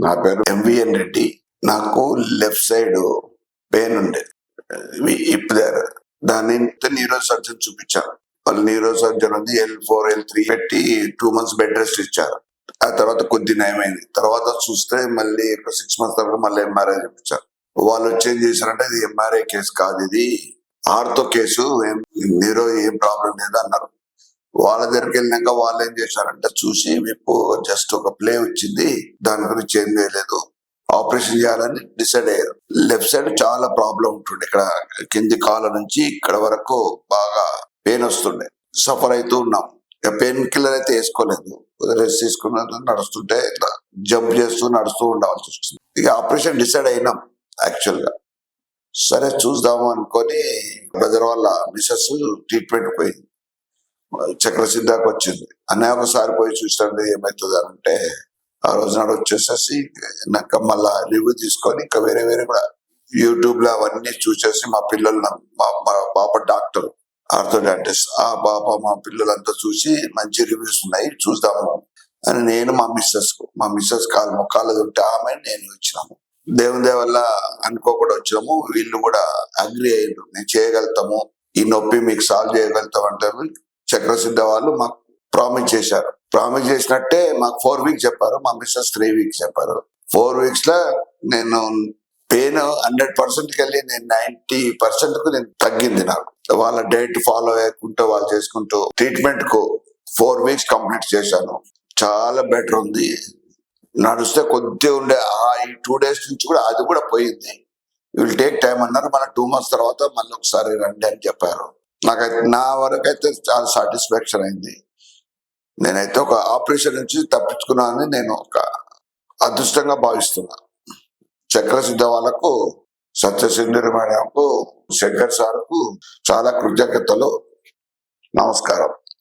నా పేరు ఎంవిఎన్ రెడ్డి. నాకు లెఫ్ట్ సైడ్ పెయిన్ ఉండేది, ఇప్పుదారు. దాన్ని న్యూరో సర్జన్ చూపించారు. వాళ్ళు న్యూరో సర్జన్ ఉంది L4 L3 పెట్టి 2 months బెడ్ రెస్ట్ ఇచ్చారు. ఆ తర్వాత కొద్ది నయమైంది. తర్వాత చూస్తే మళ్ళీ 6 months తర్వాత మళ్ళీ ఎంఆర్ఐ చూపించారు. వాళ్ళు వచ్చి ఏం చేశారంటే ఇది ఎంఆర్ఐ కేసు కాదు, ఇది ఆర్థో కేసు, న్యూరో ఏం ప్రాబ్లం లేదు అన్నారు. వాళ్ళ దగ్గరికి వెళ్ళినాక వాళ్ళు ఏం చేశారంటే చూసి మీకు జస్ట్ ఒక ప్లే వచ్చింది, దాని గురించి ఏం చేయలేదు, ఆపరేషన్ చేయాలని డిసైడ్ అయ్యారు. లెఫ్ట్ సైడ్ చాలా ప్రాబ్లం ఉంటుండే, ఇక్కడ కింది కాళ్ళ నుంచి ఇక్కడ వరకు బాగా పెయిన్ వస్తుండే, సఫర్ అవుతూ ఉన్నాం. పెయిన్ కిల్లర్ అయితే వేసుకోలేదు, రెస్ట్ తీసుకున్న నడుస్తుంటే ఇట్లా జంప్ చేస్తూ నడుస్తూ ఉండవలసి వస్తుంది. ఇక ఆపరేషన్ డిసైడ్ అయినాం యాక్చువల్ గా. సరే చూద్దాము అనుకొని బ్రదర్ వాళ్ళ మిసెస్ ట్రీట్మెంట్ పోయింది, చక్రసిద్ధాకి వచ్చింది. అన్నయ్య ఒకసారి పోయి చూస్తాను ఏమవుతుంది అంటే, ఆ రోజు నాడు వచ్చేసేసి నాకు మళ్ళా రివ్యూ తీసుకొని ఇంకా వేరే వేరే కూడా యూట్యూబ్ లో అవన్నీ చూసేసి మా పిల్లలు, మా పాప డాక్టర్ ఆర్థోడాంటిస్ట్, ఆ పాప మా పిల్లలంతా చూసి మంచి రివ్యూస్ ఉన్నాయి చూద్దాము అని నేను మా మిస్సెస్ కాలు మొక్కాలది ఉంటే ఆమె నేను వచ్చినాము. దేవుని దయ వల్ల అనుకోకుండా వచ్చినాము. వీళ్ళు కూడా అగ్రి అయ్యారు, నేను చేయగలుగుతాము, ఈ నొప్పి మీకు సాల్వ్ చేయగలుగుతాం అంటారు. చక్రసిద్ధ వాళ్ళు మాకు ప్రామిస్ చేశారు. ప్రామిస్ చేసినట్టే మాకు 4 weeks చెప్పారు, మా మిస్సెస్ 3 weeks చెప్పారు. 4 weeks లో నేను పెయిన్ 100%కి వెళ్ళి నేను 90% కు నేను తగ్గింది. నాకు వాళ్ళ డైట్ ఫాలో అయ్యకుంటూ వాళ్ళు చేసుకుంటూ ట్రీట్మెంట్ కు 4 weeks కంప్లీట్ చేశాను. చాలా బెటర్ ఉంది. నడిస్తే కొద్దిగా ఉండే ఈ 2 days నుంచి కూడా అది కూడా పోయింది. విల్ టేక్ టైం అన్నారు. మన 2 months తర్వాత మళ్ళీ ఒకసారి రండి అని చెప్పారు. నాకైతే నా వరకు అయితే చాలా సాటిస్ఫాక్షన్ అయింది. నేనైతే ఒక ఆపరేషన్ నుంచి తప్పించుకున్నానని నేను ఒక అదృష్టంగా భావిస్తున్నా. చక్రసిద్ధ వాళ్ళకు, సత్యసింధురి మేడంకు, శంకర్ సార్కు చాలా కృతజ్ఞతలు. నమస్కారం.